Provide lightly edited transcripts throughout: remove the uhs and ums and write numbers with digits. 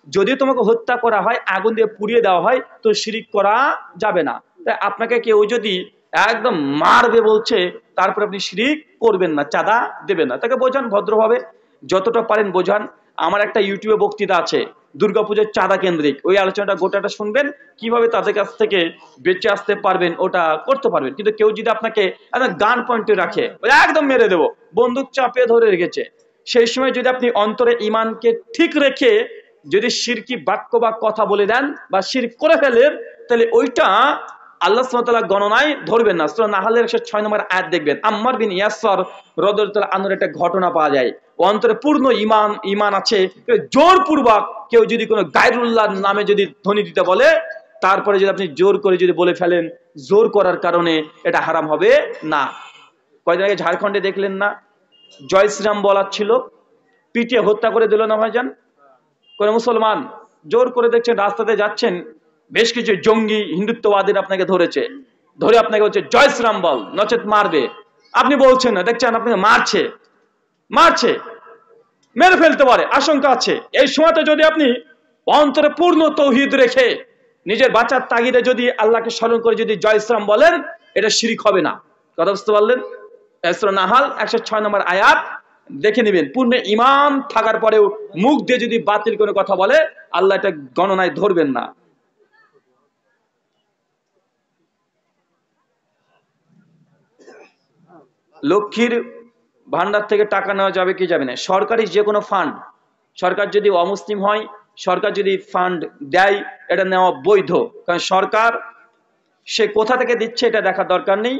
যদি তোমাকে হত্যা করা হয়, আগুন দিয়ে পুড়িয়ে দেওয়া হয়, তো শিরিক করা যাবে না। তাই আপনাকে কেউ যদি একদম মারবে বলছে, তারপর আপনি শিরিক করবেন না, চাঁদা দেবেন না, তাকে বোঝান ভদ্রভাবে, যতটা পারেন বোঝান। আমার একটা ইউটিউবে বক্তৃতা আছে দুর্গাপুজোর চাঁদা কেন্দ্রিক, ওই আলোচনাটা গোটাটা শুনবেন, কিভাবে তাদের কাছ থেকে বেঁচে আসতে পারবেন, ওটা করতে পারবেন। কিন্তু কেউ যদি আপনাকে একদম গান পয়েন্টে রাখে, ওই একদম মেরে দেবো, বন্দুক চাপে ধরে রেখেছে, সেই সময় যদি আপনি অন্তরে ইমানকে ঠিক রেখে যদি শিরকি বাক্য বা কথা বলে দেন বা শিরক করে ফেলেন, তাহলে ওইটা আল্লাহ সুবহানাহু ওয়া তাআলা গণনায় ধরবেন না। সূরা নাহলের 106 নম্বর আয়াত দেখবেন, আম্মার বিন ইয়াসর রাদিয়াল্লাহু আনহুর একটা ঘটনা পাওয়া যায়। ও অন্তরে পূর্ণ ঈমান আছে, জোরপূর্বক কেউ যদি কোনো গায়রুল্লাহর নামে যদি ধ্বনি দিতে বলে, তারপরে যদি আপনি জোর করে যদি বলে ফেলেন, জোর করার কারণে এটা হারাম হবে না। কয়েকদিন আগে ঝাড়খণ্ডে দেখলেন না, জয় শ্রীরাম বলার ছিল, পিটিয়ে হত্যা করে দিল না ভাইজান কোন মুসলমান। জোর করে দেখছেন রাস্তাতে যাচ্ছেন, বেশ কিছু জঙ্গি হিন্দুত্ববাদীর আপনাকে ধরেছে, ধরে আপনাকে হচ্ছে জয় শ্রীরাম বল নচেত মারবে। আপনি বলছেন না, দেখছেন আপনাকে মারছে, মারছে, মেরে ফেলতে পারে, আশঙ্কা আছে। এই সময়তে যদি আপনি অন্তরে পূর্ণ তৌহিদ রেখে নিজের বাঁচার তাগিদে যদি আল্লাহকে স্মরণ করে যদি জয় ইসলাম বলেন, এটা শিরিক হবে না। কথা বুঝতে পারলেন? সূরা নাহাল 106 নম্বর আয়াত দেখে নেবেন। পূর্ণ ঈমান থাকার পরেও মুখ দিয়ে যদি বাতিল কোনো কথা বলে, আল্লাহ এটা গণনায় ধরবেন না। লক্ষ্মীর ভান্ডার থেকে টাকা নেওয়া যাবে কি যাবে না? সরকারি যে কোনো ফান্ড, সরকার যদি অমুসলিম হয়, সরকার যদি ফান্ড দেয়, এটা নেওয়া বৈধ। কারণ সরকার সে কোথা থেকে দিচ্ছে এটা দেখার দরকার নেই,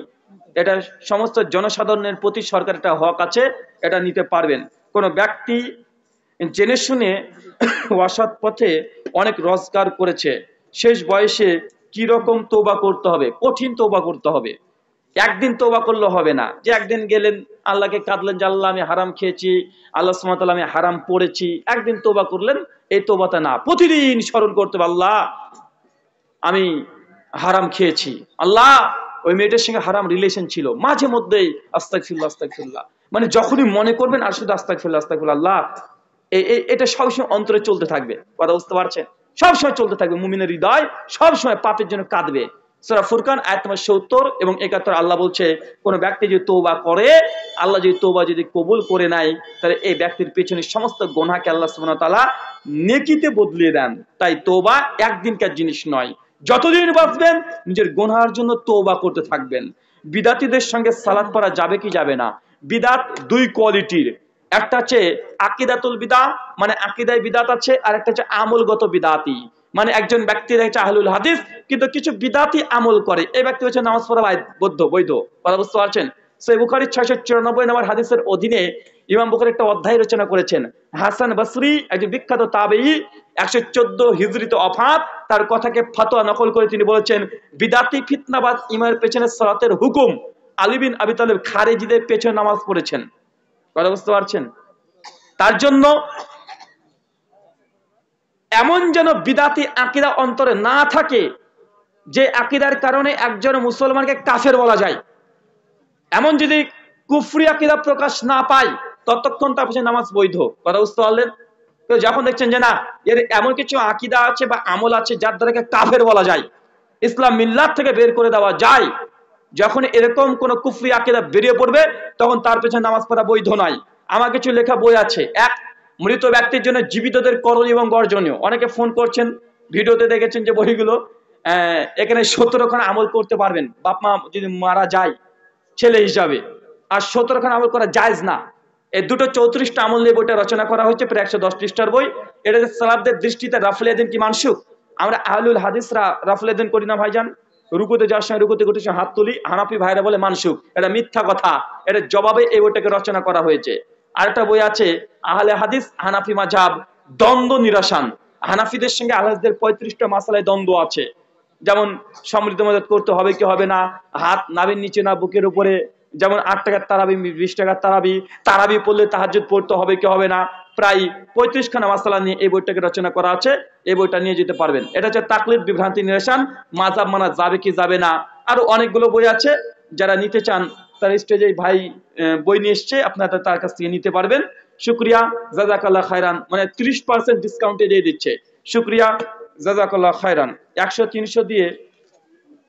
এটা সমস্ত জনসাধারণের প্রতি সরকার একটা হক আছে, এটা নিতে পারবেন। কোনো ব্যক্তি জেনে শুনে অসৎ পথে অনেক রোজগার করেছে, শেষ বয়সে কি রকম তওবা করতে হবে? কঠিন তওবা করতে হবে। একদিন তওবা করলে হবে না, যে একদিন গেলেন আল্লাহকে কাঁদলেন যে আল্লাহ আমি হারাম খেয়েছি, আল্লাহ সুবহানাহু ওয়া তাআলা আমি হারাম পড়েছি, একদিন তওবা করলেন, এই তওবাটা না। প্রতিদিন স্মরণ করতে হবে, আল্লাহ আমি হারাম খেয়েছি, আল্লাহ ওই মেয়েটার সঙ্গে হারাম রিলেশন ছিল, মাঝে মধ্যেই আস্তাগফিরুল্লাহ আস্তাগফিরুল্লাহ, মানে যখনই মনে করবেন আর শুধু আস্তাগফিরুল্লাহ আস্তাগফিরুল্লাহ, আল্লাহ এটা সবসময় অন্তরে চলতে থাকবে। কথা বুঝতে পারছেন? সবসময় চলতে থাকবে। মুমিনের হৃদয় সবসময় পাপের জন্য কাঁদবে। সূরা ফুরকান আয়াত নম্বর 70 এবং 71 আল্লাহ বলছে, কোন ব্যক্তি যদি তওবা করে, আল্লাহ যদি তওবা যদি কবুল করে নেয়, তাহলে এই ব্যক্তির পেছনে সমস্ত গুনাহকে আল্লাহ সুবহানাহু ওয়া তাআলা নেকিতে বদলিয়ে দেন। তাই তওবা একদিনকার জিনিস নয়, যতদিন বাঁচবেন নিজের গুনাহের জন্য তওবা করতে থাকবেন। বিদাতীদের সঙ্গে সালাত পড়া যাবে কি যাবে না? বিদাত দুই কোয়ালিটির, একটা হচ্ছে আকিদাতুল বিদা, মানে আকিদায় বিদাত আছে, আর একটা হচ্ছে আমলগত বিদাতি, মানে একজন ব্যক্তি হচ্ছে আহলুল হাদিস কিন্তু কিছু বিদাতি আমল করে, এই ব্যক্তি হচ্ছে নামাজ পড়া বৈধ। কথা বুঝতে পারছেন? সহিহ বুখারীর 694 নম্বর হাদিসের অধীনে ইমাম বুখারী একটা অধ্যায় রচনা করেছেন। হাসান বসরি একজন বিখ্যাত তাবেঈ, 114 হিজরিতে ওফাত, তার কথাকে ফতোয়া নকল করে তিনি বলেছেন, বিদাতি ফিতনাবাদ ইমামের পেছনে সালাতের হুকুম, আলী বিন আবি তালেব খারেজিদের পেছনে নামাজ পড়েছেন। কথা বুঝতে পারছেন? তার জন্য এমন যেন বিদাতি আকীদা অন্তরে না থাকে যে আকীদার কারণে একজন মুসলমানকে কাফের বলা যায়। এমন যদি কুফরি আকীদা প্রকাশ না পায়, ততক্ষণ তার পিছনে নামাজ বৈধ। কথা বুঝতে পারলেন? তো যখন দেখছেন যে না, এর এমন কিছু আকীদা আছে বা আমল আছে যার দ্বারা কাফের বলা যায়, ইসলাম মিল্লাত থেকে বের করে দেওয়া যায়, যখন এরকম কোন কুফরি আকীদা বেরিয়ে পড়বে, তখন তার পেছনে নামাজ পড়া বৈধ নয়। আমার কিছু লেখা বই আছে, এক মৃত ব্যক্তির জন্য জীবিতদের করণীয় এবং বর্জনীয়। অনেকে ফোন করছেন, ভিডিওতে দেখেছেন যে বইগুলো, এখানে 17 খানা আমল করতে পারবেন বাপ মা যদি মারা যায় ছেলে হিসাবে, আর 17 খানা আমল করা জায়েজ না। এই দুটো 34টা আমল নিয়ে বইটা রচনা করা হয়েছে, প্রায় 110 পৃষ্ঠার বই। এটা সালাফদের দৃষ্টিতে রাফলে দিন কি মানসুখ? আমরা আহলুল হাদিসরা রাফলে দিন করি না ভাইজান? রুকুতে যাওয়ার সময় রুকুতে গুটির হাত তুলি, হানাফি ভাইরা বলে মানসুখ, এটা মিথ্যা কথা। এটা জবাবে এই বইটাকে রচনা করা হয়েছে। আরেকটা বই আছে আহলে হাদিস হানাফি মাযহাব দ্বন্দ্ব নিরসন। হানাফিদের সঙ্গে আহলেদের 35টা মাসালায় দ্বন্দ্ব আছে, যেমন সমৃদ্ধ মদত করতে হবে কি হবে না, হাত নাভির নিচে না বুকের উপরে, যেমন 8 টাকার তারাবি 20 টাকার তারাবি পড়লে তাহাজ্জুদ পড়তে হবে কি হবে না, প্রায় 35 খানা মাসালা নিয়ে এই বইটাকে রচনা করা আছে। এই বইটা নিয়ে যেতে পারবেন। এটা হচ্ছে তাকলিদ বিভ্রান্তি নিরসন, মাযহাব মানা যাবে কি যাবে না। আরো অনেকগুলো বই আছে, যারা নিতে চান তার স্টেজে ভাই বই নিয়ে এসছে, আপনারা তার কাছ থেকে নিতে পারবেন। শুকরিয়া, জাযাকাল্লাহ খায়রান। মানে 30% ডিসকাউন্টে দিয়ে দিচ্ছে। শুক্রিয়া, জাযাকাল্লাহ খায়রান। 100-300 দিয়ে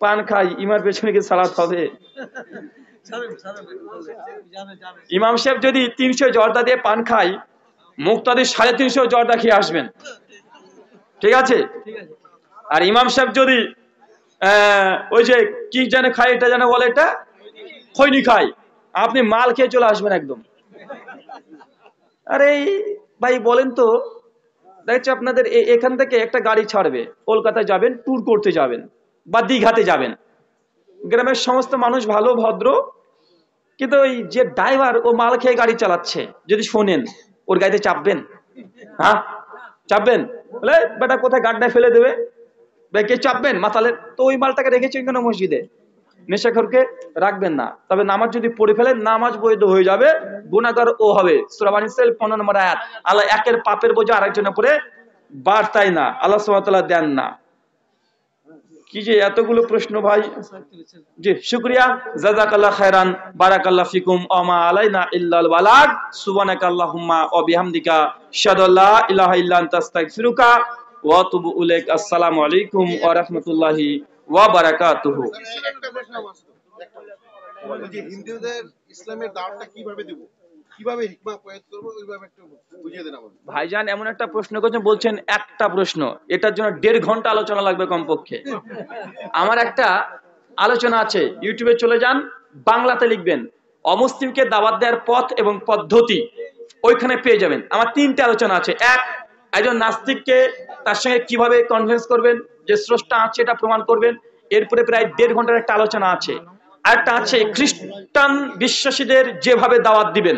পান খাই, ইমার পেছনে কি সালাত হবে? ইমাম সাহেব যদি 300 জর্দা দিয়ে পান খাই, মুক্তাদি 350 জর্দা খেয়ে আসবেন, ঠিক আছে? আর ইমাম সাহেব যদি ওই যে কি যেন খায়, এটা যেন বলে, এটা খৈনি খায়, আপনি মাল খেয়ে চলে আসবেন একদম। আরে ভাই বলেন তো, দেখছি আপনাদের এখান থেকে একটা গাড়ি ছাড়বে, কলকাতা যাবেন, ট্যুর করতে যাবেন বা দীঘাতে যাবেন, গ্রামের সমস্ত মানুষ ভালো ভদ্র, কিন্তু ওই যে ড্রাইভার ও মাল খেয়ে গাড়ি চালাচ্ছে, যদি শোনেন ওর গাড়িতে চাপবেন? হ্যাঁ চাপবেন? বলে বেটা কোথায় গাড্ডায় ফেলে দেবে, কে চাপবেন মাতালের? তো ওই মালটাকে রেখেছেন কেন মসজিদে? নেশাখোরকে রাখবেন না। তবে নামাজ যদি পড়ে ফেলেন, নামাজ বৈধ হয়ে যাবে, গুনাহগার ও হবে। সূরা বানী ইসরাঈল 15 নম্বর আয়াত। আল্লাহ একের পাপের বোঝা আরেকজনের উপরে বাড়তাই না, আল্লাহ সুবহানাহু ওয়া তাআলা দেন না। কি যে এতগুলো প্রশ্ন ভাই। জি শুকরিয়া, জাযাকাল্লাহ খায়রান, বারাকাল্লাহ ফিকুম, আমা আলাইনা ইল্লাল বালাগ, সুবহানাকাল্লাহুম্মা ওয়া বিহামদিকা, আশহাদু আল্লা ইলাহা ইল্লা আনতা আস্তাগফিরুকা ওয়া আতুবু ইলাইক। আসসালামু আলাইকুম ওয়া রাহমাতুল্লাহি ওয়া বারাকাতুহু। একটা প্রশ্ন আছে, যে হিন্দুদের ইসলামের দাওয়াতটা কিভাবে দেব, কিভাবে হিকমা প্রয়োগ করব, ওইভাবে একটু বুঝিয়ে দেন আমাদের। ভাইজান এমন একটা প্রশ্ন করেছেন, বলছেন একটা প্রশ্ন, এটার জন্য 1.5 ঘন্টা আলোচনা লাগবে কমপক্ষে। আমার একটা আলোচনা আছে, ইউটিউবে চলে যান, বাংলাতে লিখবেন অমুসলিমকে দাওয়াত দেওয়ার পথ এবং পদ্ধতি, ওইখানে পেয়ে যাবেন। আমার 3টে আলোচনা আছে। একজন নাস্তিককে তার সঙ্গে কিভাবে কনভিন্স করবেন যে স্রষ্টা আছে, এটা প্রমাণ করবেন। এরপরে প্রায় 1.5 ঘন্টার একটা আলোচনা আছে। আরেকটা আছে খ্রিস্টান বিশ্বাসীদের যেভাবে দাওয়াত দিবেন,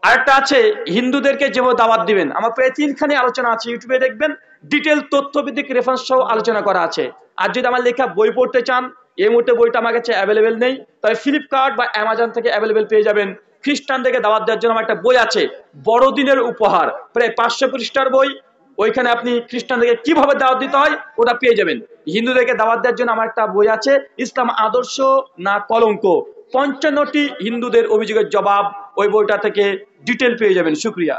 আরেকটা আছে হিন্দুদেরকে যেভাবে দাওয়াত দিবেন। আমার প্রায় 3খানি আলোচনা আছে, ইউটিউবে দেখবেন, ডিটেল তথ্যভিত্তিক রেফারেন্স সহ আলোচনা করা আছে। আর যদি আমার লেখা বই পড়তে চান, এই মুহূর্তে বইটা আমার কাছে অ্যাভেলেবেল নেই, তবে ফ্লিপকার্ট বা অ্যামাজন থেকে অ্যাভেলেবেল পেয়ে যাবেন। খ্রিস্টানদেরকে দাওয়াত দেওয়ার জন্য আমার একটা বই আছে, বড়দিনের উপহার, প্রায় 500 পৃষ্ঠার বই। ওইখানে আপনি খ্রিস্টানদেরকে কিভাবে দাওয়াত দিতে হয় ওটা পেয়ে যাবেন। হিন্দুদেরকে দাওয়াত দেওয়ার জন্য আমার একটা বই আছে, ইসলাম আদর্শ না কলঙ্ক, 55টি হিন্দুদের অভিযোগের জবাব, ওই বইটা থেকে ডিটেল পেয়ে যাবেন। শুকরিয়া।